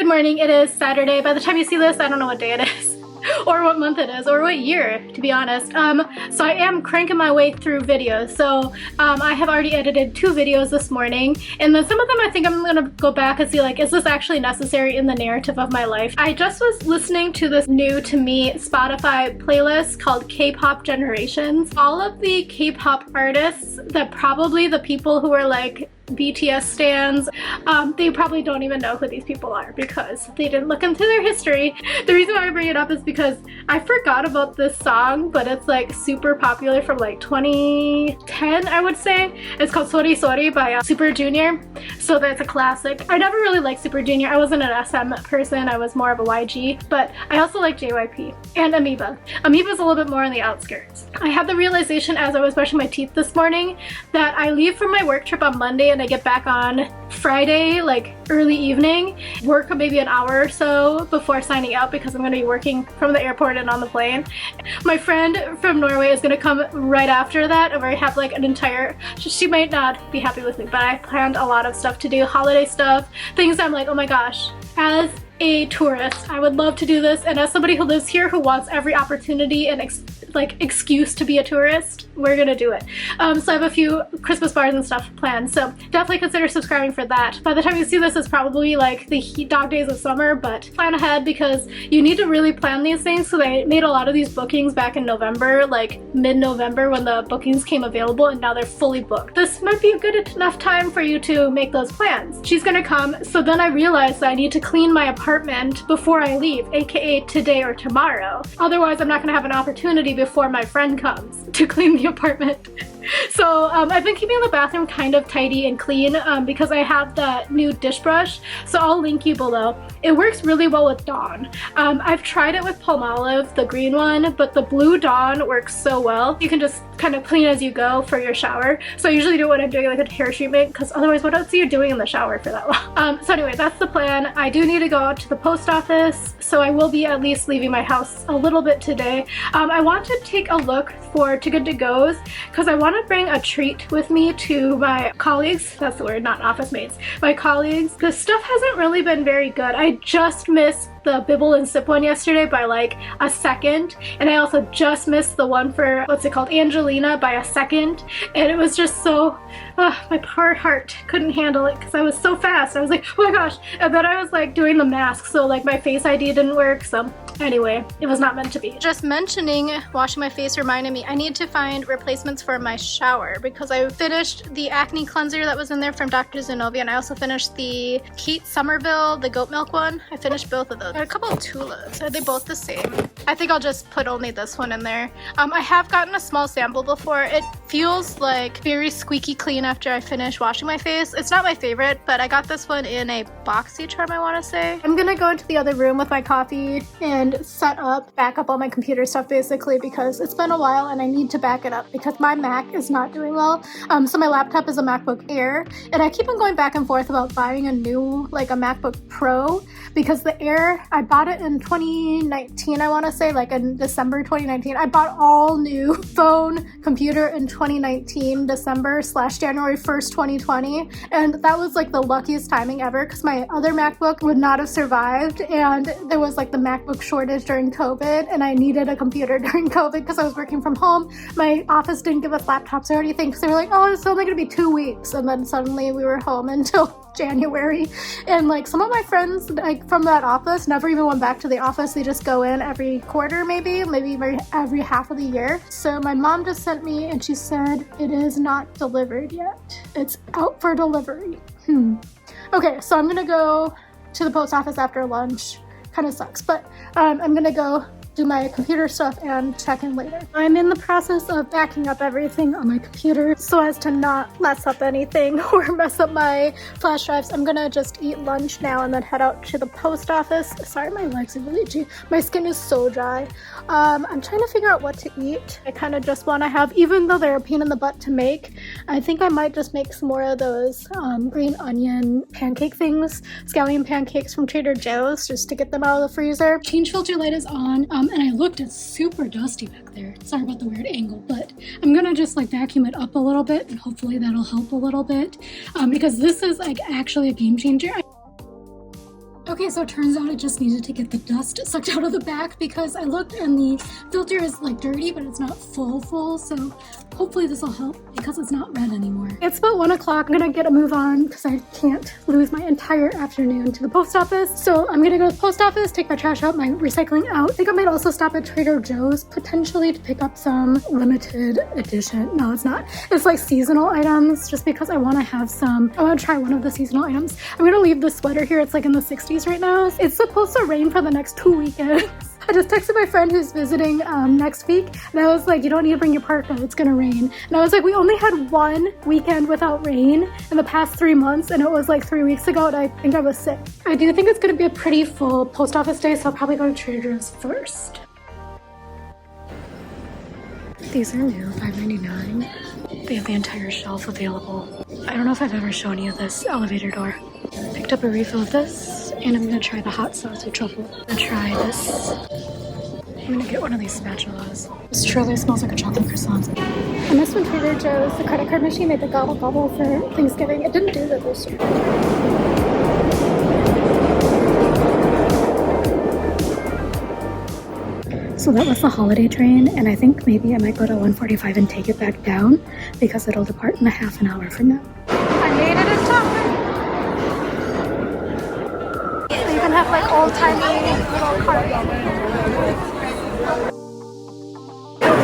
morning. It is Saturday. By the time you see this, I don't know what day it is or what month it is or what year, to be honest. So I am cranking my way through videos. So I have already edited 2 videos this morning, and then some of them I think I'm gonna go back and see, like, is this actually necessary in the narrative of my life? I just was listening to this new to me Spotify playlist called K-pop Generations. All of the K-pop artists that probably the people who are like BTS stans, they probably don't even know who these people are because they didn't look into their history. The reason why I bring it up is because I forgot about this song, but it's like super popular from like 2010, I would say. It's called Sorry Sorry by Super Junior. So that's a classic. I never really liked Super Junior. I wasn't an SM person. I was more of a YG, but I also like JYP and Amoeba. Amoeba's a little bit more on the outskirts. I had the realization as I was brushing my teeth this morning that I leave for my work trip on Monday and I get back on Friday, like early evening, work maybe an hour or so before signing out because I'm going to be working from the airport and on the plane. My friend from Norway is going to come right after that, and we have like an entire, she might not be happy with me, but I planned a lot of stuff to do, holiday stuff, things I'm like, oh my gosh, as a tourist, I would love to do this, and as somebody who lives here who wants every opportunity and excuse to be a tourist, we're gonna do it. So I have a few Christmas bars and stuff planned, so definitely consider subscribing for that. By the time you see this, it's probably like the heat dog days of summer, but plan ahead because you need to really plan these things. So they made a lot of these bookings back in November, like mid-November when the bookings came available, and now they're fully booked. This might be a good enough time for you to make those plans. She's gonna come, so then I realized that I need to clean my apartment before I leave, aka today or tomorrow. Otherwise, I'm not gonna have an opportunity before my friend comes to clean the apartment. So I've been keeping the bathroom kind of tidy and clean because I have that new dish brush, so I'll link you below. It works really well with Dawn. I've tried it with Palmolive, the green one, but the blue Dawn works so well. You can just kind of clean as you go for your shower. So I usually do it when I'm doing like a hair treatment, because otherwise what else are you doing in the shower for that long? So anyway, that's the plan. I do need to go out to the post office, so I will be at least leaving my house a little bit today. I want to take a look for Too Good To Go's because I want to bring a treat with me to my colleagues. That's the word, not office mates. My colleagues. The stuff hasn't really been very good. I just missed the Bibble and Sip one yesterday by like a second, and I also just missed the one for, what's it called, Angelina by a second, and it was just so, my poor heart couldn't handle it because I was so fast. I was like, oh my gosh, and then I was like doing the mask, so like my Face ID didn't work, so anyway, it was not meant to be. Just mentioning washing my face reminded me I need to find replacements for my shower because I finished the acne cleanser that was in there from Dr. Zenobia, and I also finished the Kate Somerville, the goat milk one. I finished both of those. I had a couple of Tulas. Are they both the same? I think I'll just put only this one in there. I have gotten a small sample before. It feels like very squeaky clean after I finish washing my face. It's not my favorite, but I got this one in a BoxyCharm, I want to say. I'm gonna go into the other room with my coffee and back up all my computer stuff basically because it's been a while and I need to back it up because my Mac is not doing well. So my laptop is a MacBook Air, and I keep on going back and forth about buying a new, like a MacBook Pro, because the Air, I bought it in 2019, I want to say, like in December 2019. I bought all new phone, computer in 2019, December/January 1st, 2020, and that was like the luckiest timing ever because my other MacBook would not have survived, and there was like the MacBook shortage during COVID, and I needed a computer during COVID because I was working from home. My office didn't give us laptops or anything because they were like, oh, it's only gonna be 2 weeks, and then suddenly we were home until January, and like some of my friends like from that office never even went back to the office. They just go in every quarter, maybe every half of the year. So my mom just sent me and she said it is not delivered yet. It's out for delivery. Okay, so I'm gonna go to the post office after lunch. Kind of sucks, but I'm gonna go do my computer stuff and check in later. I'm in the process of backing up everything on my computer so as to not mess up anything or mess up my flash drives. I'm gonna just eat lunch now and then head out to the post office. Sorry, my legs are really itchy. My skin is so dry. I'm trying to figure out what to eat. I kind of just want to have, even though they're a pain in the butt to make, I think I might just make some more of those green onion pancake things, scallion pancakes from Trader Joe's, just to get them out of the freezer. Change filter light is on. And I looked, it's super dusty back there. Sorry about the weird angle, but I'm gonna just like vacuum it up a little bit and hopefully that'll help a little bit because this is like actually a game changer. Okay, so it turns out I just needed to get the dust sucked out of the back because I looked and the filter is like dirty, but it's not full, so hopefully this will help because it's not red anymore. It's about 1 o'clock. I'm gonna get a move on because I can't lose my entire afternoon to the post office. So I'm gonna go to the post office, take my trash out, my recycling out. I think I might also stop at Trader Joe's potentially to pick up some limited edition. No, it's not. It's like seasonal items just because I want to have some. I want to try one of the seasonal items. I'm gonna leave the sweater here. It's like in the 60s right now. It's supposed to rain for the next 2 weekends. I just texted my friend who's visiting next week, and I was like, you don't need to bring your parka, it's gonna rain. And I was like, we only had 1 weekend without rain in the past 3 months, and it was like 3 weeks ago, and I think I was sick. I do think it's gonna be a pretty full post office day, so I'll probably go to Trader Joe's first. These are new, $5.99. They have the entire shelf available. I don't know if I've ever shown you this elevator door. Picked up a refill of this, and I'm gonna try the hot sauce truffle. I'm gonna try this. I'm gonna get one of these spatulas. This truly smells like a chocolate croissant. And this one, Trader Joe's, the credit card machine made the gobble gobble for Thanksgiving. It didn't do that this year. So that was the holiday train, and I think maybe I might go to 145 and take it back down because it'll depart in a half an hour from now. I made it in time! They even have like old-timey little carts.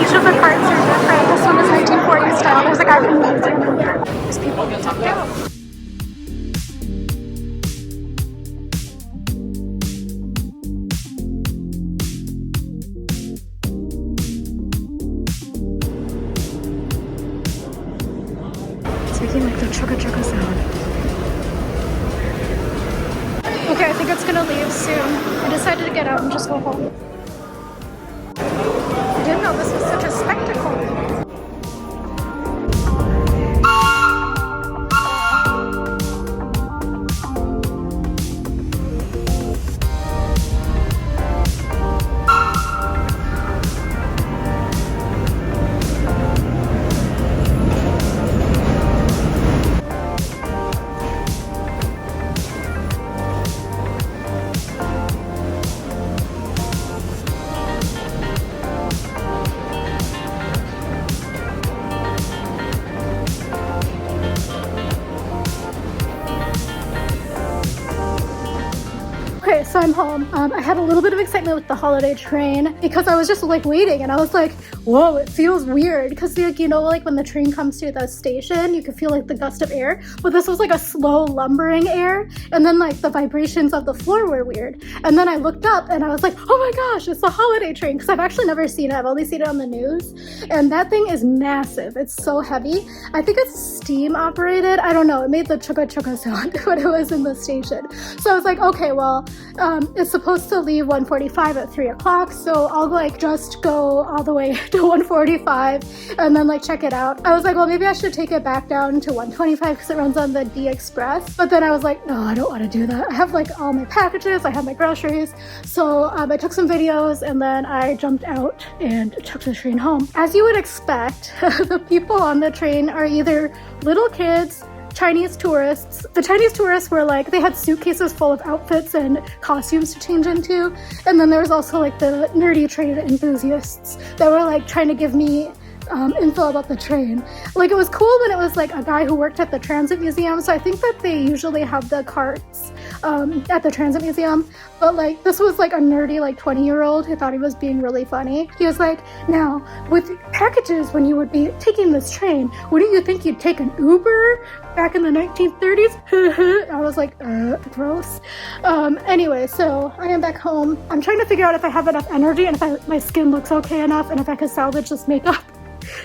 Each of the carts are different. This one is 1940s style. There's a guy from the museum here. There's people being tucked out. Making like the chugga chugga sound. Okay, I think it's gonna leave soon. I decided to get out and just go home. I didn't know this was such a spectacle. Okay, so I'm home. I had a little bit of excitement with the holiday train because I was just like waiting and I was like, whoa, it feels weird because like, you know, like when the train comes to the station, you can feel like the gust of air, but this was like a slow lumbering air, and then like the vibrations of the floor were weird. And then I looked up and I was like, oh my gosh, it's the holiday train, because I've actually never seen it. I've only seen it on the news, and that thing is massive. It's so heavy. I think it's steam operated. I don't know. It made the chugga chugga sound when it was in the station. So I was like, okay, well, it's supposed to leave 1:45 at 3 o'clock, so I'll like just go all the way to 1:45 and then like check it out. I was like, well, maybe I should take it back down to 1:25 because it runs on the D Express. But then I was like, no, I don't want to do that. I have like all my packages, I have my groceries. So I took some videos and then I jumped out and took the train home. As you would expect, the people on the train are either little kids, Chinese tourists. The Chinese tourists were like, they had suitcases full of outfits and costumes to change into. And then there was also like the nerdy train enthusiasts that were like trying to give me info about the train. Like it was cool when it was like a guy who worked at the transit museum. So I think that they usually have the carts at the transit museum. But like this was like a nerdy like 20-year-old who thought he was being really funny. He was like, now with packages, when you would be taking this train, wouldn't you think you'd take an Uber back in the 1930s? I was like, gross. Anyway, so I am back home. I'm trying to figure out if I have enough energy and if my skin looks okay enough and if I can salvage this makeup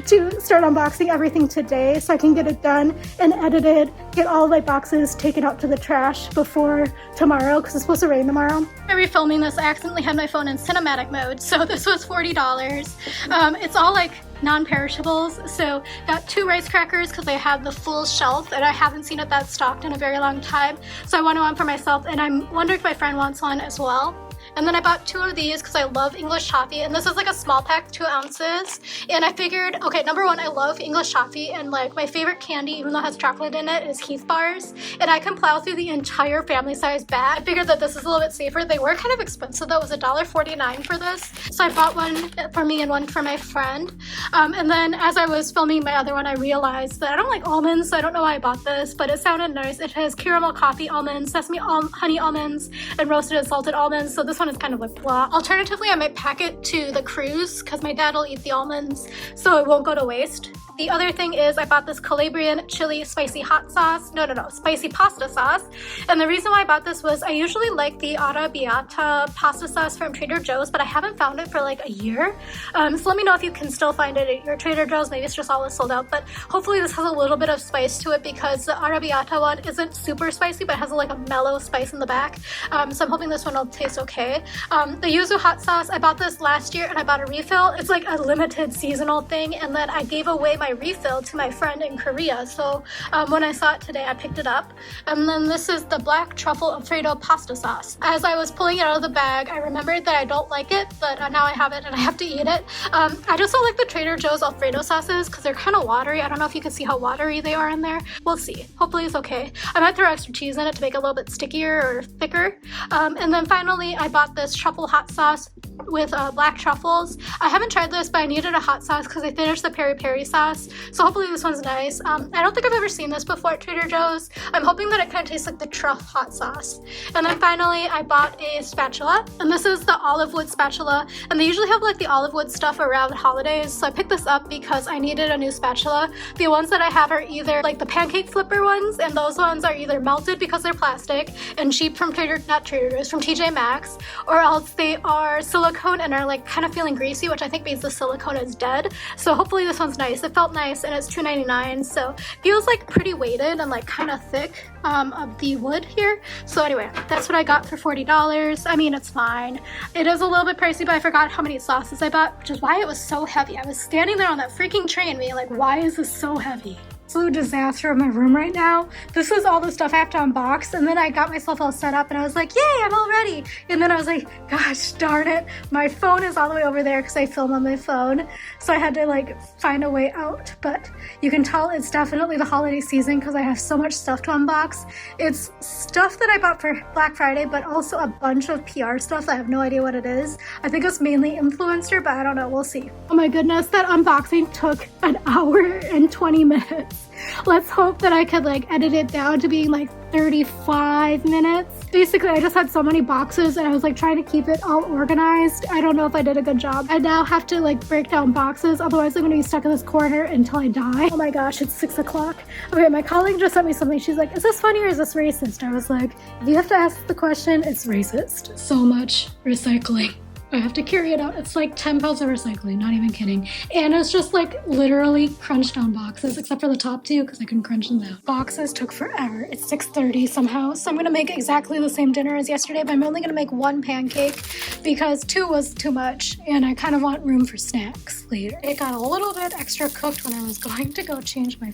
to start unboxing everything today so I can get it done and edited, get all of my boxes taken out to the trash before tomorrow because it's supposed to rain tomorrow. By refilming this, I accidentally had my phone in cinematic mode, so this was $40. It's all like non-perishables, so got 2 rice crackers because I had the full shelf and I haven't seen it that stocked in a very long time, so I wanted one for myself and I'm wondering if my friend wants one as well. And then I bought 2 of these because I love English toffee, and this is like a small pack, 2 ounces. And I figured, okay, number one, I love English toffee, and like my favorite candy, even though it has chocolate in it, is Heath bars. And I can plow through the entire family size bag. I figured that this is a little bit safer. They were kind of expensive though. It was $1.49 for this. So I bought one for me and one for my friend. And then as I was filming my other one, I realized that I don't like almonds, so I don't know why I bought this, but it sounded nice. It has caramel coffee almonds, sesame honey almonds, and roasted and salted almonds. So this one is kind of like blah. Alternatively, I might pack it to the cruise because my dad will eat the almonds, so it won't go to waste. The other thing is I bought this Calabrian chili spicy hot sauce. No, spicy pasta sauce. And the reason why I bought this was I usually like the arrabbiata pasta sauce from Trader Joe's, but I haven't found it for like a year. So let me know if you can still find it at your Trader Joe's. Maybe it's just always sold out, but hopefully this has a little bit of spice to it because the arrabbiata one isn't super spicy, but it has like a mellow spice in the back. So I'm hoping this one will taste okay. The yuzu hot sauce, I bought this last year and I bought a refill. It's like a limited seasonal thing, and then I gave away my refill to my friend in Korea, so when I saw it today I picked it up. And then this is the black truffle Alfredo pasta sauce. As I was pulling it out of the bag, I remembered that I don't like it, but now I have it and I have to eat it. I just don't like the Trader Joe's Alfredo sauces because they're kind of watery. I don't know if you can see how watery they are in there. We'll see. Hopefully it's okay. I might throw extra cheese in it to make it a little bit stickier or thicker. And then finally I bought this truffle hot sauce with black truffles. I haven't tried this, but I needed a hot sauce because I finished the peri peri sauce, so hopefully this one's nice. I don't think I've ever seen this before at Trader Joe's. I'm hoping that it kind of tastes like the truff hot sauce. And then finally I bought a spatula, and this is the olive wood spatula, and they usually have like the olive wood stuff around holidays, so I picked this up because I needed a new spatula. The ones that I have are either like the pancake flipper ones, and those ones are either melted because they're plastic and cheap from from TJ Maxx, or else they are silicone and are like kind of feeling greasy, which I think means the silicone is dead. So hopefully this one's nice. It felt nice, and it's $2.99, so feels like pretty weighted and like kind of thick of the wood here. So anyway, that's what I got for $40. I mean, it's fine. It is a little bit pricey, but I forgot how many sauces I bought, which is why it was so heavy. I was standing there on that freaking train being like, why is this so heavy? Absolute disaster of my room right now. This is all the stuff I have to unbox, and then I got myself all set up and I was like, yay, I'm all ready. And then I was like, gosh darn it, my phone is all the way over there because I film on my phone, so I had to like find a way out. But you can tell it's definitely the holiday season because I have so much stuff to unbox. It's stuff that I bought for Black Friday, but also a bunch of PR stuff. I have no idea what it is. I think it's mainly influencer, but I don't know, we'll see. Oh my goodness, that unboxing took an hour and 20 minutes. Let's hope that I could like edit it down to being like 35 minutes. Basically, I just had so many boxes and I was like trying to keep it all organized. I don't know if I did a good job. I now have to like break down boxes, otherwise I'm gonna be stuck in this corner until I die. Oh my gosh, it's 6 o'clock. Okay, my colleague just sent me something. She's like, is this funny or is this racist? I was like, if you have to ask the question, it's racist. So much recycling. I have to carry it out. It's like 10 pounds of recycling, not even kidding. And it's just like literally crunched down boxes, except for the top two because I couldn't crunch them down. Boxes took forever. It's 6:30 somehow, so I'm gonna make exactly the same dinner as yesterday, but I'm only gonna make 1 pancake because 2 was too much and I kind of want room for snacks later. It got a little bit extra cooked when I was going to go change my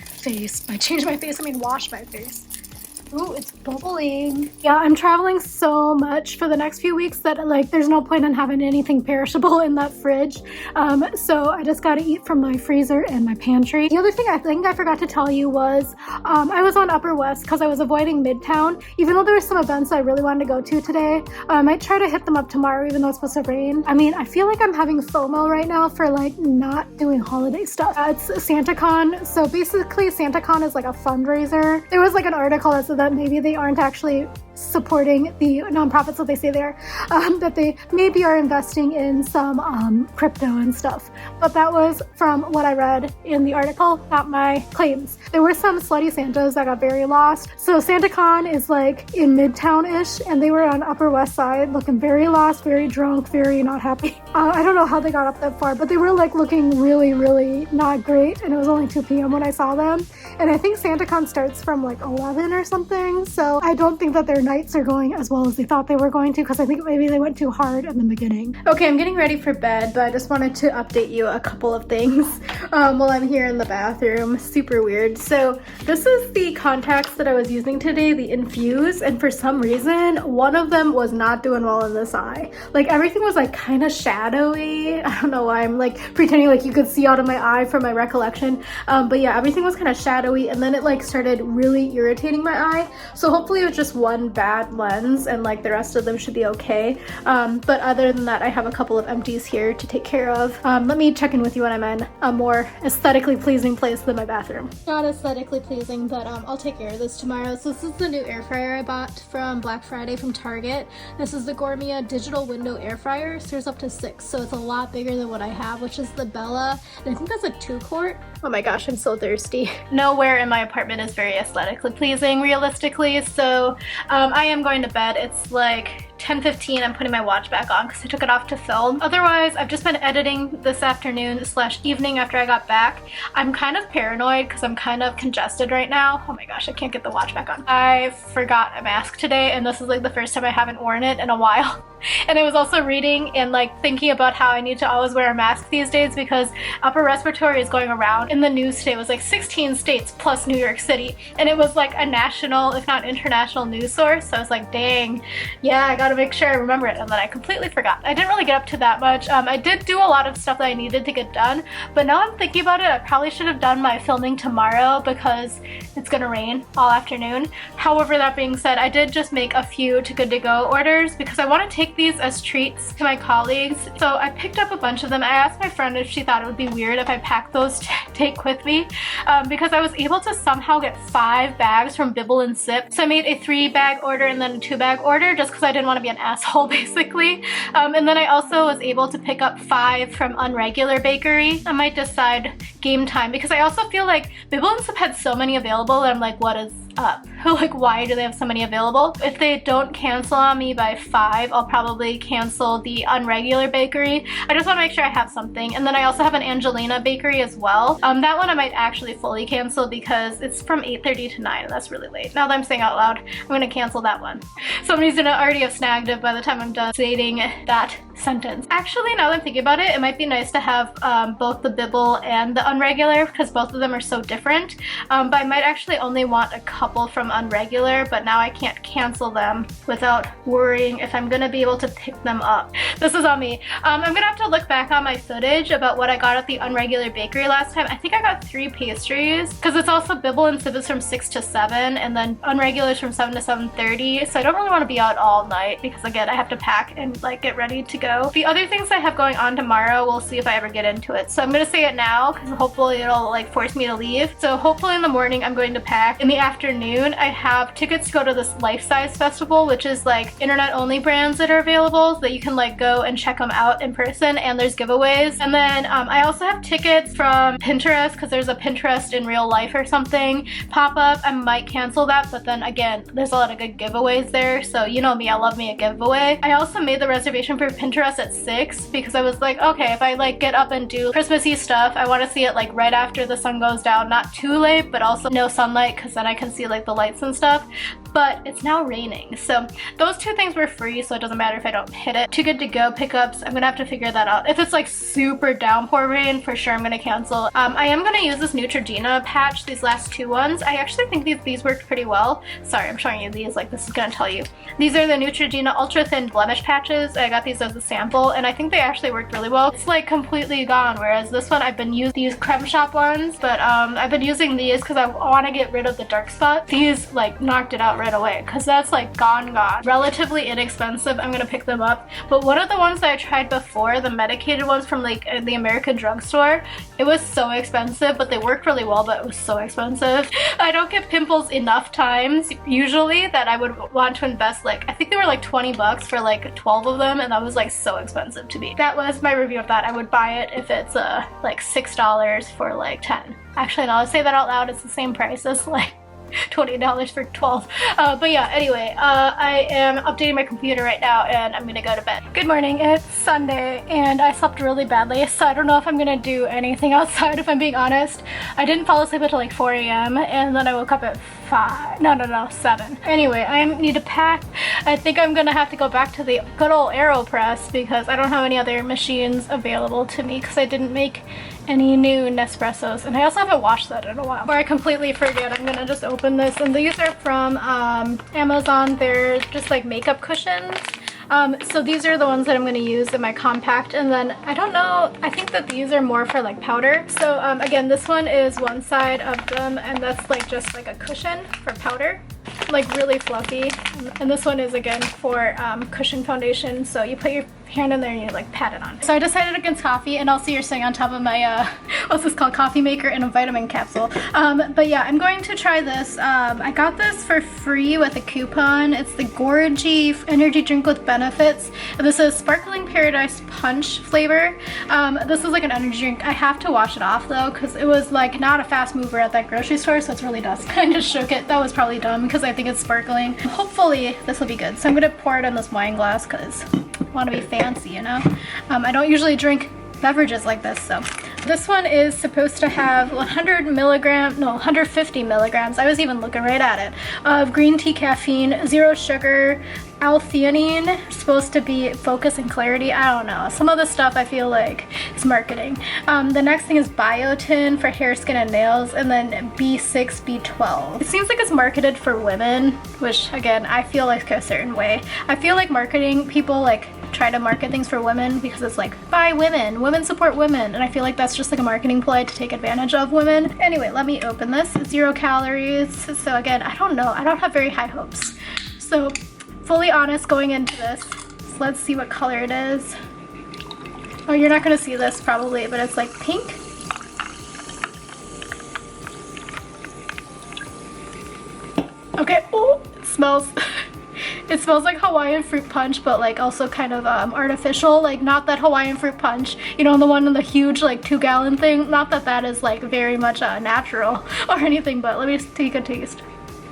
face. By change my face, I mean wash my face. Ooh, it's bubbling. Yeah, I'm traveling so much for the next few weeks that like there's no point in having anything perishable in that fridge. So I just gotta eat from my freezer and my pantry. The other thing I think I forgot to tell you was I was on Upper West because I was avoiding Midtown. Even though there were some events I really wanted to go to today, I might try to hit them up tomorrow even though it's supposed to rain. I mean, I feel like I'm having FOMO right now for like not doing holiday stuff. It's SantaCon. So basically SantaCon is like a fundraiser. There was like an article that said that maybe they aren't actually supporting the nonprofits that they say they are, that they maybe are investing in some crypto and stuff. But that was from what I read in the article, not my claims. There were some slutty Santas that got very lost. So SantaCon is like in Midtown-ish, and they were on Upper West Side looking very lost, very drunk, very not happy. I don't know how they got up that far, but they were like looking really, really not great, and it was only 2 p.m. when I saw them. And I think SantaCon starts from like 11 or something. something, so I don't think that their nights are going as well as they thought they were going to, because I think maybe they went too hard in the beginning. Okay, I'm getting ready for bed, but I just wanted to update you a couple of things while I'm here in the bathroom. Super weird. So this is the contacts that I was using today, the Infuse, and for some reason one of them was not doing well in this eye. Like everything was like kind of shadowy. I don't know why I'm like pretending like you could see out of my eye from my recollection, but yeah, everything was kind of shadowy, and then it like started really irritating my eye. So hopefully it was just one bad lens and like the rest of them should be okay. But other than that, I have a couple of empties here to take care of. Let me check in with you when I'm in a more aesthetically pleasing place than my bathroom. Not aesthetically pleasing, but I'll take care of this tomorrow. So this is the new air fryer I bought from Black Friday from Target. This is the Gourmet digital window air fryer. So there's up to 6, so it's a lot bigger than what I have, which is the Bella, and I think that's a 2-quart. Oh my gosh, I'm so thirsty. Nowhere in my apartment is very aesthetically pleasing realistically, so I am going to bed. It's like 10:15. I'm putting my watch back on because I took it off to film. Otherwise, I've just been editing this afternoon / evening after I got back. I'm kind of paranoid because I'm kind of congested right now. Oh my gosh, I can't get the watch back on. I forgot a mask today, and this is like the first time I haven't worn it in a while. And I was also reading and like thinking about how I need to always wear a mask these days because upper respiratory is going around. In the news today, it was like 16 states plus New York City, and it was like a national, if not international, news source. So I was like, dang, yeah, I gotta make sure I remember it. And then I completely forgot. I didn't really get up to that much. I did do a lot of stuff that I needed to get done, but now I'm thinking about it, I probably should have done my filming tomorrow because it's gonna rain all afternoon. However, that being said, I did just make a few to good to go orders because I want to take these as treats to my colleagues. So I picked up a bunch of them. I asked my friend if she thought it would be weird if I packed those to take with me because I was able to somehow get 5 bags from Bibble and Sip. So I made a 3-bag order and then a 2-bag order just because I didn't want to be an asshole basically. And then I also was able to pick up 5 from Unregular Bakery. I might decide game time because I also feel like Bibble and Sip had so many available that I'm like, what is up? Like, why do they have so many available? If they don't cancel on me by 5, I'll probably cancel the Unregular Bakery. I just want to make sure I have something. And then I also have an Angelina Bakery as well. That one I might actually fully cancel because it's from 8:30 to 9 and that's really late. Now that I'm saying out loud, I'm gonna cancel that one. Somebody's gonna already have snagged it by the time I'm done stating that sentence. Actually, now that I'm thinking about it might be nice to have both the Bibble and the Unregular because both of them are so different. But I might actually only want a couple from Unregular, but now I can't cancel them without worrying if I'm gonna be able to pick them up. This is on me. I'm gonna have to look back on my footage about what I got at the Unregular Bakery last time. I think I got 3 pastries because it's also Bibble and Sip is from 6 to 7 and then Unregular is from 7 to 7:30. So I don't really want to be out all night because again, I have to pack and like get ready to go. The other things I have going on tomorrow, we'll see if I ever get into it. So I'm gonna say it now because hopefully it'll like force me to leave. So hopefully in the morning I'm going to pack. In the afternoon, I have tickets to go to this Life Size Festival, which is like internet only brands that are available so that you can like go and check them out in person, and there's giveaways. And then I also have tickets from Pinterest because there's a Pinterest in real life or something pop-up. I might cancel that, but then again, there's a lot of good giveaways there. So you know me, I love me a giveaway. I also made the reservation for Pinterest at 6 because I was like, okay, if I like get up and do Christmassy stuff, I want to see it like right after the sun goes down, not too late, but also no sunlight because then I can see like the lights and stuff. But it's now raining, so those 2 things were free, so it doesn't matter if I don't hit it. Too good to go pickups, I'm gonna have to figure that out. If it's like super downpour rain, for sure I'm gonna cancel. I am gonna use this Neutrogena patch, these last 2 ones. I actually think these worked pretty well. Sorry, I'm showing you these like this is gonna tell you. These are the Neutrogena Ultra Thin Blemish Patches. I got these as a sample and I think they actually worked really well. It's like completely gone, whereas this one I've been using these Creme Shop ones, but I've been using these because I want to get rid of the dark spots. These like knocked it out right away because that's like gone. Relatively inexpensive. I'm gonna pick them up. But one of the ones that I tried before, the medicated ones from like the American drugstore, it was so expensive, but they worked really well, but it was so expensive. I don't get pimples enough times usually that I would want to invest like, I think they were like 20 bucks for like 12 of them, and that was like so expensive to me. That was my review of that. I would buy it if it's like $6 for like 10. Actually, no, I'll say that out loud. It's the same price as like $20 for 12. But yeah, anyway, I am updating my computer right now and I'm gonna go to bed. Good morning, it's Sunday and I slept really badly, so I don't know if I'm gonna do anything outside if I'm being honest. I didn't fall asleep until like 4 a.m. and then I woke up at 5. No, 7. Anyway, I need to pack. I think I'm gonna have to go back to the good old AeroPress because I don't have any other machines available to me because I didn't make any new Nespressos, and I also haven't washed that in a while. Before I completely forget, I'm gonna just open this, and these are from Amazon. They're just like makeup cushions. So these are the ones that I'm going to use in my compact, and then I don't know, I think that these are more for like powder. So again, this one is one side of them, and that's like just like a cushion for powder, like really fluffy. And this one is again for cushion foundation, so you put your hand in there and you like pat it on. So I decided against coffee, and also you're sitting on top of my what's this called, coffee maker and a vitamin capsule. But yeah, I'm going to try this. I got this for free with a coupon. It's the Gorgy energy drink with benefits, and this is sparkling paradise punch flavor. This is like an energy drink. I have to wash it off though because it was like not a fast mover at that grocery store, so it's really dust. I just shook it. That was probably dumb because I think it's sparkling. Hopefully this will be good. So I'm gonna pour it in this wine glass because I want to be fancy, you know. I don't usually drink beverages like this. So this one is supposed to have 150 milligrams, I was even looking right at it, of green tea caffeine, 0 sugar, L-theanine, supposed to be focus and clarity. I don't know, some of the stuff I feel like is marketing. The next thing is biotin for hair, skin, and nails, and then B6, B12. It seems like it's marketed for women, which again, I feel like a certain way. I feel like marketing people like try to market things for women because it's like, buy women, women support women, and I feel like that's just like a marketing ploy to take advantage of women. Anyway, let me open this. 0 calories, so again, I don't know, I don't have very high hopes. So fully honest going into this, so let's see what color it is. Oh, you're not gonna see this probably, but it's like pink. Okay, oh, it smells it smells like Hawaiian fruit punch, but like also kind of artificial, like not that Hawaiian fruit punch, you know, the one in the huge like 2-gallon thing. Not that that is like very much natural or anything, but let me take a taste.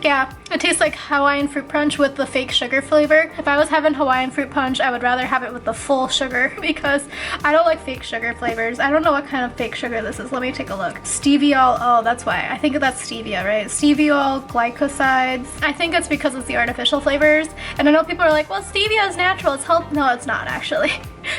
Yeah, it tastes like Hawaiian fruit punch with the fake sugar flavor. If I was having Hawaiian fruit punch, I would rather have it with the full sugar because I don't like fake sugar flavors. I don't know what kind of fake sugar this is. Let me take a look. Steviol, oh, that's why. I think that's stevia, right? Steviol glycosides. I think it's because it's the artificial flavors. And I know people are like, well, stevia is natural, it's health. No, it's not actually.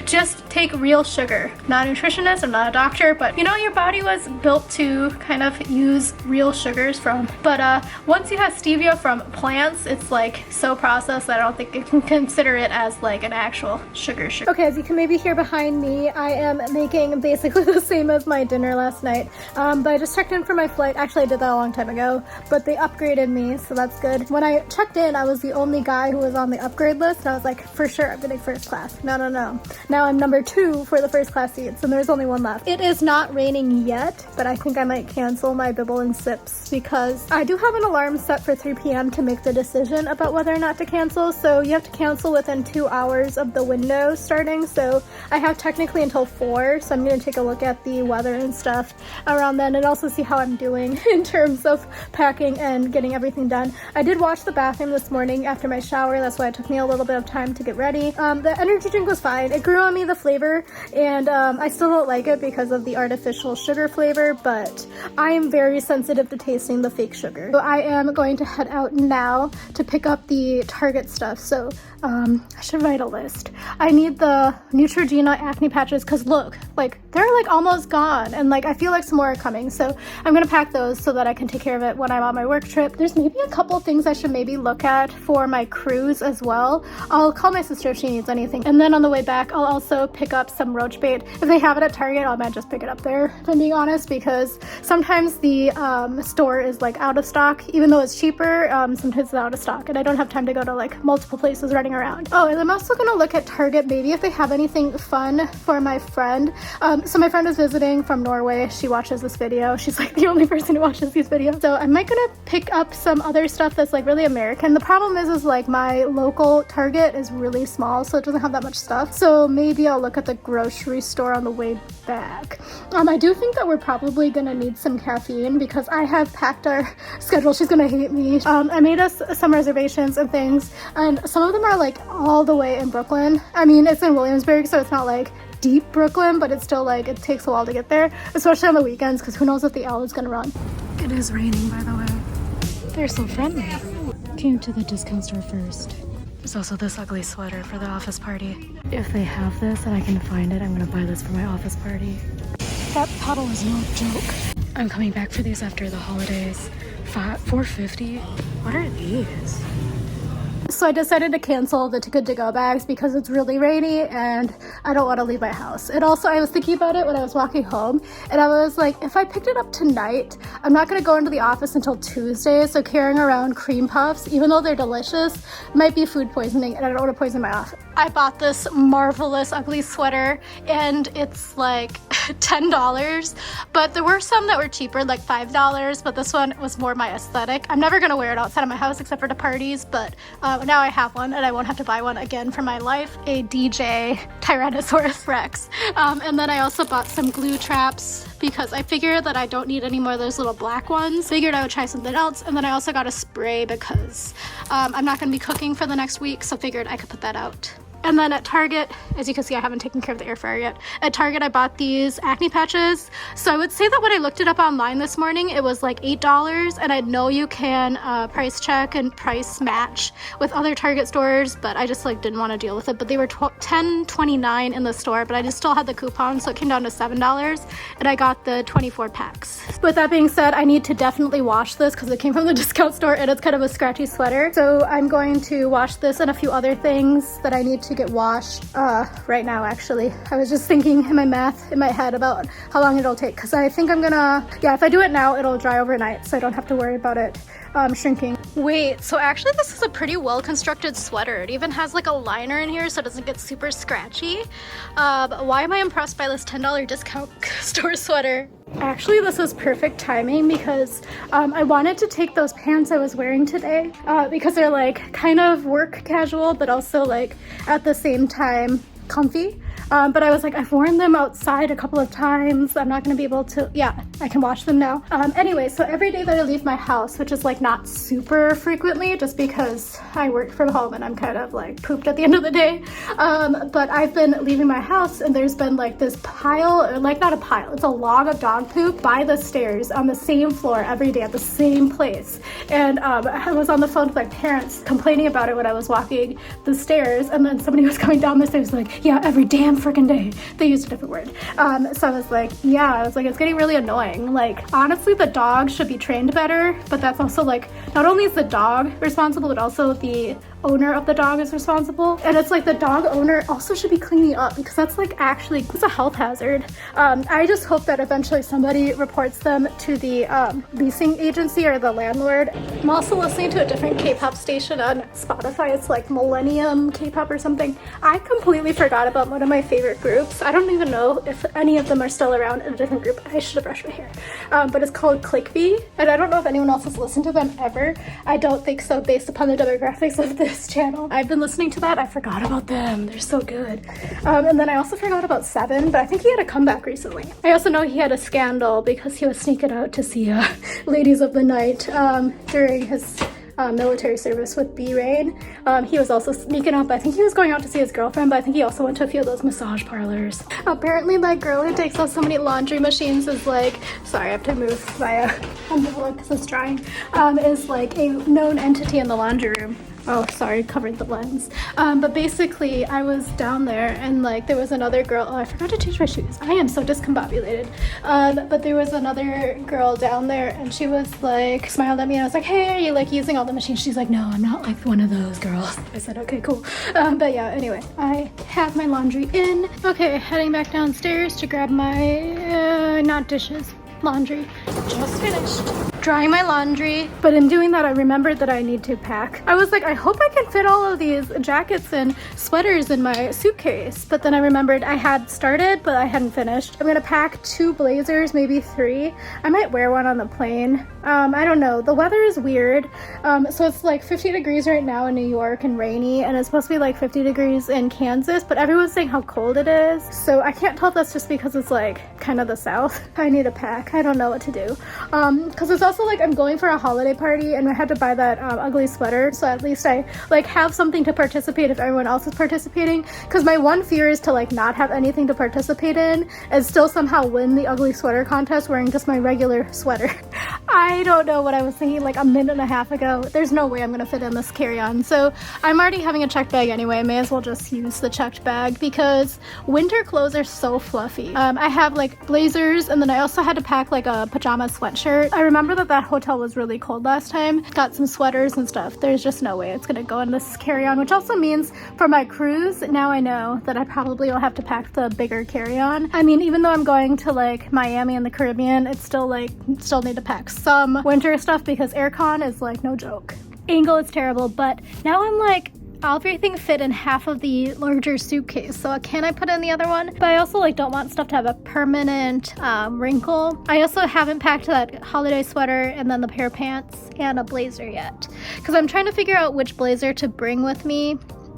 Just take real sugar. Not a nutritionist, I'm not a doctor, but you know, your body was built to kind of use real sugars from. But once you have stevia from plants, it's like so processed that I don't think you can consider it as like an actual sugar. Okay, as you can maybe hear behind me, I am making basically the same as my dinner last night. But I just checked in for my flight. Actually, I did that a long time ago, but they upgraded me, so that's good. When I checked in, I was the only guy who was on the upgrade list, and I was like, for sure, I'm getting first class. No. Now I'm number 2 for the first class seats, and there's only 1 left. It is not raining yet, but I think I might cancel my Bibble and Sips because I do have an alarm set for 3 p.m. to make the decision about whether or not to cancel. So you have to cancel within 2 hours of the window starting. So I have technically until 4. So I'm going to take a look at the weather and stuff around then and also see how I'm doing in terms of packing and getting everything done. I did wash the bathroom this morning after my shower. That's why it took me a little bit of time to get ready. The energy drink was fine. It grew on me, the flavor, and I still don't like it because of the artificial sugar flavor, but I am very sensitive to tasting the fake sugar. So I am going to head out now to pick up the Target stuff. So I should write a list. I need the Neutrogena acne patches because look, like they're like almost gone, and like I feel like some more are coming. So I'm gonna pack those so that I can take care of it when I'm on my work trip. There's maybe a couple things I should maybe look at for my cruise as well. I'll call my sister if she needs anything, and then on the way back I'll also pick up some roach bait. If they have it at Target, I might just pick it up there, if I'm being honest, because sometimes the store is like out of stock. Even though it's cheaper, sometimes it's out of stock, and I don't have time to go to like multiple places running around. Oh, and I'm also gonna look at Target maybe if they have anything fun for my friend. So my friend is visiting from Norway. She watches this video. She's like the only person who watches these videos. So I might gonna pick up some other stuff that's like really American. The problem is like my local Target is really small, so it doesn't have that much stuff. So maybe I'll look at the grocery store on the way back. I do think that we're probably gonna need some caffeine because I have packed our schedule. She's gonna hate me. I made us some reservations and things, and some of them are like all the way in Brooklyn. I mean, it's in Williamsburg, so it's not like deep Brooklyn, but it's still like it takes a while to get there, especially on the weekends because who knows if the L is gonna run. It is raining, by the way. They're so friendly. Came to the discount store first. There's also this ugly sweater for the office party. If they have this and I can find it, I'm gonna buy this for my office party. That puddle is no joke. I'm coming back for these after the holidays. $4.50? What are these? So I decided to cancel the Ticket to Go bags because it's really rainy and I don't want to leave my house. And also I was thinking about it when I was walking home and I was like, if I picked it up tonight, I'm not going to go into the office until Tuesday. So carrying around cream puffs, even though they're delicious, might be food poisoning and I don't want to poison my office. I bought this marvelous ugly sweater and it's like $10, but there were some that were cheaper, like $5, but this one was more my aesthetic. I'm never going to wear it outside of my house except for the parties, but now I have one and I won't have to buy one again for my life. A DJ Tyrannosaurus Rex. And then I also bought some glue traps because I figured that I don't need any more of those little black ones. Figured I would try something else. And then I also got a spray because I'm not going to be cooking for the next week, so figured I could put that out. And then at Target, as you can see, I haven't taken care of the air fryer yet. At Target, I bought these acne patches. So I would say that when I looked it up online this morning, it was like $8. And I know you can price check and price match with other Target stores, but I just like didn't want to deal with it. But they were $10.29 in the store, but I just still had the coupon, so it came down to $7. And I got the 24 packs. With that being said, I need to definitely wash this because it came from the discount store and it's kind of a scratchy sweater. So I'm going to wash this and a few other things that I need to get washed right now. Actually, I was just thinking in my head about how long it'll take because I think I'm gonna, if I do it now it'll dry overnight so I don't have to worry about it shrinking. Wait, so actually this is a pretty well constructed sweater. It even has like a liner in here so it doesn't get super scratchy. Why am I impressed by this $10 discount store sweater? Actually, this was perfect timing because I wanted to take those pants I was wearing today because they're like kind of work casual but also like at the same time comfy. But I was like, I've worn them outside a couple of times. I'm not going to be able to, I can wash them now. Anyway, so every day that I leave my house, which is like not super frequently just because I work from home and I'm kind of like pooped at the end of the day. But I've been leaving my house and there's been like this pile, or like not a pile, it's a log of dog poop by the stairs on the same floor every day at the same place. And I was on the phone with my parents complaining about it when I was walking the stairs, and then somebody was coming down the stairs like, yeah, every damn freaking day. They used a different word. So I was like, it's getting really annoying. Like, honestly, the dog should be trained better, but that's also like, not only is the dog responsible, but also the owner of the dog is responsible. And it's like the dog owner also should be cleaning up because that's like actually, it's a health hazard. I just hope that eventually somebody reports them to the leasing agency or the landlord. I'm also listening to a different K-pop station on Spotify. It's like Millennium K-pop or something. I completely forgot about one of my favorite groups. I don't even know if any of them are still around in a different group. I should have brushed my hair. But it's called Clickbee. And I don't know if anyone else has listened to them ever. I don't think so based upon the demographics of this channel. I've been listening to that. I forgot about them. They're so good. And then I also forgot about Seven, but I think he had a comeback recently. I also know he had a scandal because he was sneaking out to see Ladies of the Night during his military service with B-Rain. He was also sneaking up. I think he was going out to see his girlfriend, but I think he also went to a few of those massage parlors. Apparently that girl who takes out so many laundry machines is like, sorry, I have to move my umbrella because it's drying, is like a known entity in the laundry room. Oh, sorry, covered the lens. But basically, I was down there and like there was another girl. Oh, I forgot to change my shoes. I am so discombobulated. But there was another girl down there and she was like, smiled at me and I was like, hey, are you like using all the machines? She's like, no, I'm not like one of those girls. I said, okay, cool. But yeah, anyway, I have my laundry in. Okay, heading back downstairs to grab my, not dishes, laundry. Just finished drying my laundry, but in doing that I remembered that I need to pack. I was like, I hope I can fit all of these jackets and sweaters in my suitcase, but then I remembered I had started but I hadn't finished. I'm gonna pack 2 blazers, maybe 3. I might wear one on the plane. I don't know, the weather is weird. So it's like 50 degrees right now in New York and rainy, and it's supposed to be like 50 degrees in Kansas, but everyone's saying how cold it is, so I can't tell if that's just because it's like kind of the south. I need a pack. I don't know what to do, because it's also like I'm going for a holiday party and I had to buy that ugly sweater, so at least I like have something to participate if everyone else is participating, because my one fear is to like not have anything to participate in and still somehow win the ugly sweater contest wearing just my regular sweater. I don't know what I was thinking like a minute and a half ago. There's no way I'm gonna fit in this carry-on. So I'm already having a checked bag anyway. I may as well just use the checked bag because winter clothes are so fluffy. I have like blazers, and then I also had to pack like a pajama sweatshirt. I remember that hotel was really cold last time. Got some sweaters and stuff. There's just no way it's gonna go in this carry-on, which also means for my cruise, now I know that I probably will have to pack the bigger carry-on. I mean, even though I'm going to like Miami and the Caribbean, it's still like, still need to pack some winter stuff because aircon is like no joke. Angle is terrible, but now I'm like, everything fit in half of the larger suitcase, so can I put in the other one? But I also like don't want stuff to have a permanent wrinkle. I also haven't packed that holiday sweater and then the pair of pants and a blazer yet, because I'm trying to figure out which blazer to bring with me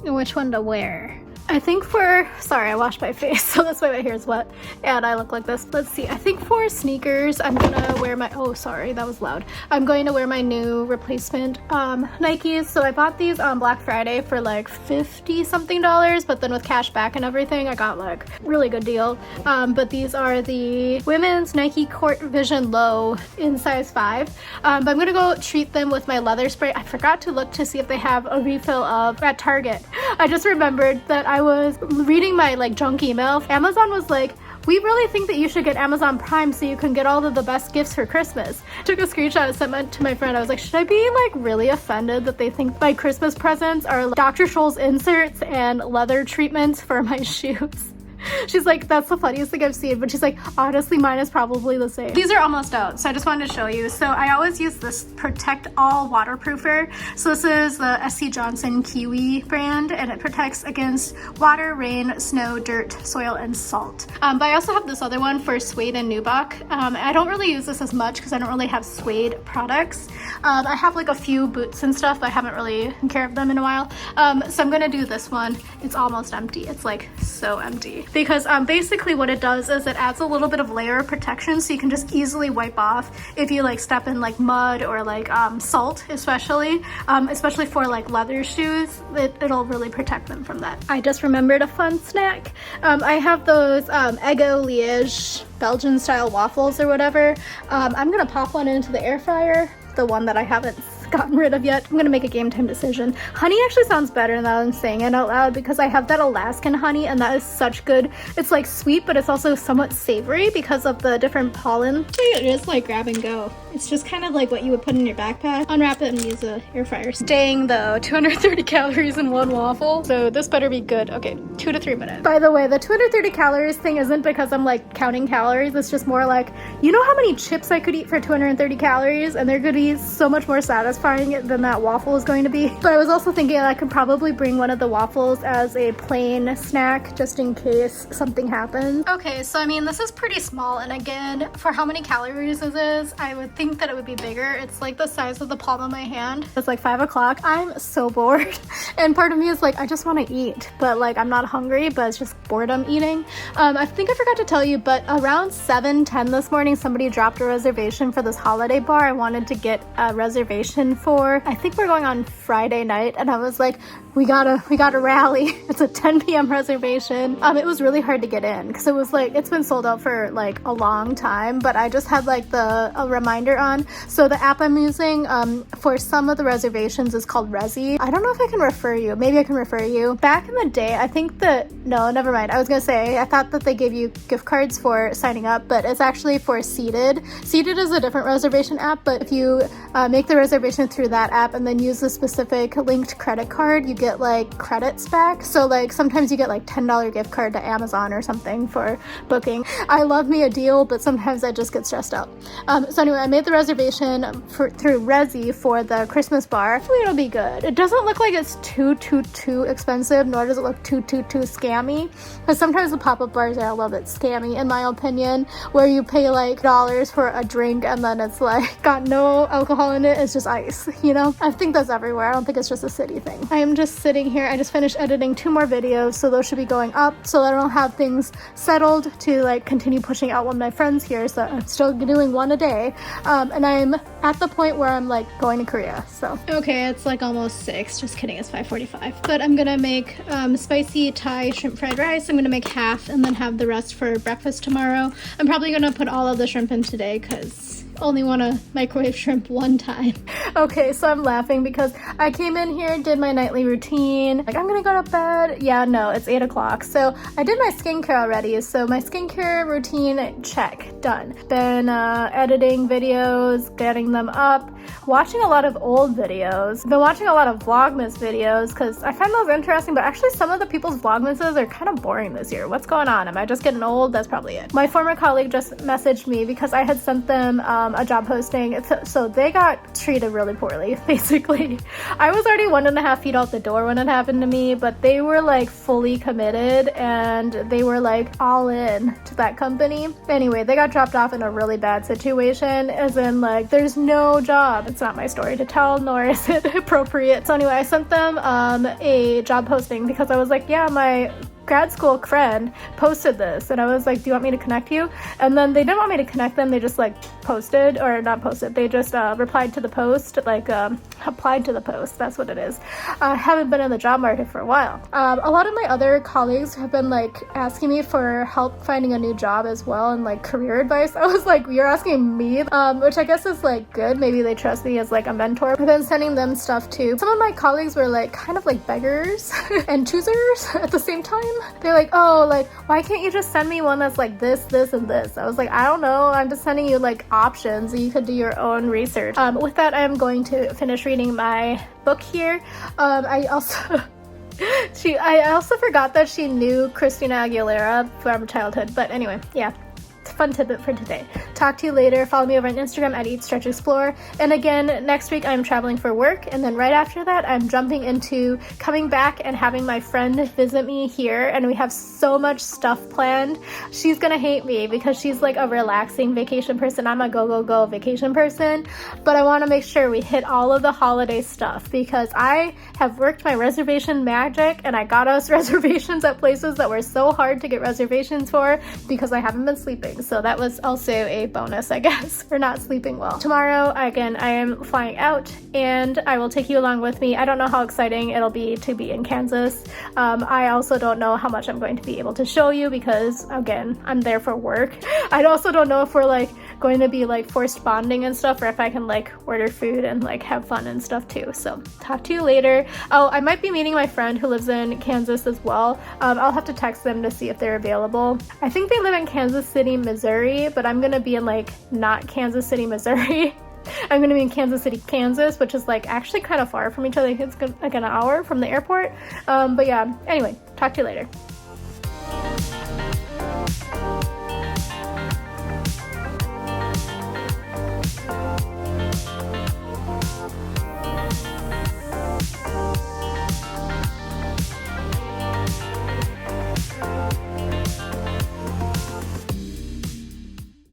and which one to wear. I think for, sorry, I washed my face, so that's why my hair is wet and I look like this. Let's see, I think for sneakers, I'm gonna wear my, oh, sorry, that was loud. I'm going to wear my new replacement Nikes. So I bought these on Black Friday for like 50 something dollars, but then with cash back and everything, I got like really good deal. But these are the women's Nike Court Vision Low in size 5. But I'm gonna go treat them with my leather spray. I forgot to look to see if they have a refill of at Target. I just remembered that I was reading my like junk email. Amazon was like, we really think that you should get Amazon Prime so you can get all of the best gifts for Christmas. Took a screenshot and sent it to my friend. I was like, should I be like really offended that they think my Christmas presents are like, Dr. Scholl's inserts and leather treatments for my shoes? She's like, that's the funniest thing I've seen, but she's like, honestly, mine is probably the same. These are almost out, so I just wanted to show you. So I always use this Protect All waterproofer. So this is the SC Johnson Kiwi brand, and it protects against water, rain, snow, dirt, soil, and salt. But I also have this other one for suede and nubuck. I don't really use this as much because I don't really have suede products. I have like a few boots and stuff, but I haven't really taken care of them in a while. So I'm gonna do this one. It's almost empty. It's like so empty. Because basically what it does is it adds a little bit of layer of protection, so you can just easily wipe off if you like step in like mud or like salt, especially for like leather shoes. It'll really protect them from that. I just remembered a fun snack. I have those Eggo Liège Belgian style waffles or whatever. I'm gonna pop one into the air fryer, the one that I haven't gotten rid of yet. I'm gonna make a game time decision. Honey actually sounds better now that I'm saying it out loud, because I have that Alaskan honey and that is such good. It's like sweet, but it's also somewhat savory because of the different pollen. It is like grab and go. It's just kind of like what you would put in your backpack. Unwrap it and use the air fryer. Dang though, 230 calories in one waffle. So this better be good. Okay, 2 to 3 minutes. By the way, the 230 calories thing isn't because I'm like counting calories. It's just more like, you know how many chips I could eat for 230 calories, and they're gonna be so much more satisfying than that waffle is going to be. But I was also thinking I could probably bring one of the waffles as a plain snack just in case something happens. Okay, so I mean, this is pretty small, and again, for how many calories this is, I would think that it would be bigger. It's like the size of the palm of my hand. It's like 5 o'clock. I'm so bored. And part of me is like, I just want to eat, but like I'm not hungry, but it's just boredom eating. I think I forgot to tell you, but around 7:10 this morning, somebody dropped a reservation for this holiday bar. I wanted to get a reservation for, I think we're going on Friday night, and I was like, we gotta rally. It's a 10 p.m. reservation. It was really hard to get in because it was like, it's been sold out for like a long time, but I just had like a reminder on. So the app I'm using for some of the reservations is called Resi. I don't know if I can refer you. Maybe I can refer you. Back in the day, I think that, no, never mind. I was gonna say, I thought that they gave you gift cards for signing up, but it's actually for Seated. Seated is a different reservation app, but if you make the reservation through that app and then use the specific linked credit card, you get like credits back. So like sometimes you get like $10 gift card to Amazon or something for booking. I love me a deal, but sometimes I just get stressed out. So anyway, I made the reservation through Resi for the Christmas bar. Hopefully it'll be good. It doesn't look like it's too expensive, nor does it look too scammy, because sometimes the pop-up bars are a little bit scammy in my opinion, where you pay like dollars for a drink and then it's like got no alcohol in it, it's just ice, you know? I think that's everywhere. I don't think it's just a city thing. I am just sitting here. I just finished editing 2 more videos, so those should be going up so that I don't have things settled to like continue pushing out one of my friends here, so I'm still doing 1 a day. And I'm at the point where I'm like going to Korea, so. Okay, it's like almost 6. Just kidding, it's 5:45. But I'm gonna make spicy Thai shrimp fried rice. I'm gonna make half and then have the rest for breakfast tomorrow. I'm probably gonna put all of the shrimp in today because only want to microwave shrimp one time. Okay, so I'm laughing because I came in here, did my nightly routine. Like, I'm gonna go to bed. Yeah, no, it's 8 o'clock. So I did my skincare already. So my skincare routine, check, done. Been editing videos, getting them up, watching a lot of old videos. Been watching a lot of Vlogmas videos because I find those interesting, but actually some of the people's Vlogmases are kind of boring this year. What's going on? Am I just getting old? That's probably it. My former colleague just messaged me because I had sent them a job posting, so they got treated really poorly, basically. I was already 1.5 feet out the door when it happened to me, but they were like fully committed and they were like all in to that company. Anyway, they got dropped off in a really bad situation, as in like there's no job. It's not my story to tell, nor is it appropriate. So anyway, I sent them a job posting because I was like, yeah, my grad school friend posted this, and I was like, do you want me to connect you? And then they didn't want me to connect them. They just like posted, or not posted, they just replied to the post, like applied to the post. That's what it is. I haven't been in the job market for a while. A lot of my other colleagues have been like asking me for help finding a new job as well, and like career advice. I was like, you're asking me, which I guess is like good. Maybe they trust me as like a mentor. I've been sending them stuff too. Some of my colleagues were like kind of like beggars and choosers at the same time. They're like, oh, like, why can't you just send me one that's like this, this, and this? I was like, I don't know. I'm just sending you like options. You could do your own research. With that, I'm going to finish reading my book here. I also forgot that she knew Christina Aguilera from childhood. But anyway, yeah. Fun tidbit for today. Talk to you later. Follow me over on Instagram at Eat Stretch Explore. And again, next week I'm traveling for work, and then right after that I'm jumping into coming back and having my friend visit me here, and we have so much stuff planned. She's gonna hate me because she's like a relaxing vacation person. I'm a go vacation person, but I want to make sure we hit all of the holiday stuff because I have worked my reservation magic, and I got us reservations at places that were so hard to get reservations for because I haven't been sleeping. So that was also a bonus, I guess, for not sleeping well. Tomorrow, again, I am flying out, and I will take you along with me. I don't know how exciting it'll be to be in Kansas. I also don't know how much I'm going to be able to show you because, again, I'm there for work. I also don't know if we're like going to be like forced bonding and stuff, or if I can like order food and like have fun and stuff too. So talk to you later. Oh, I might be meeting my friend who lives in Kansas as well. I'll have to text them to see if they're available. I think they live in Kansas City, Missouri, but I'm gonna be in like not Kansas City, Missouri. I'm gonna be in Kansas City, Kansas, which is like actually kind of far from each other. It's like an hour from the airport. But yeah, anyway, talk to you later.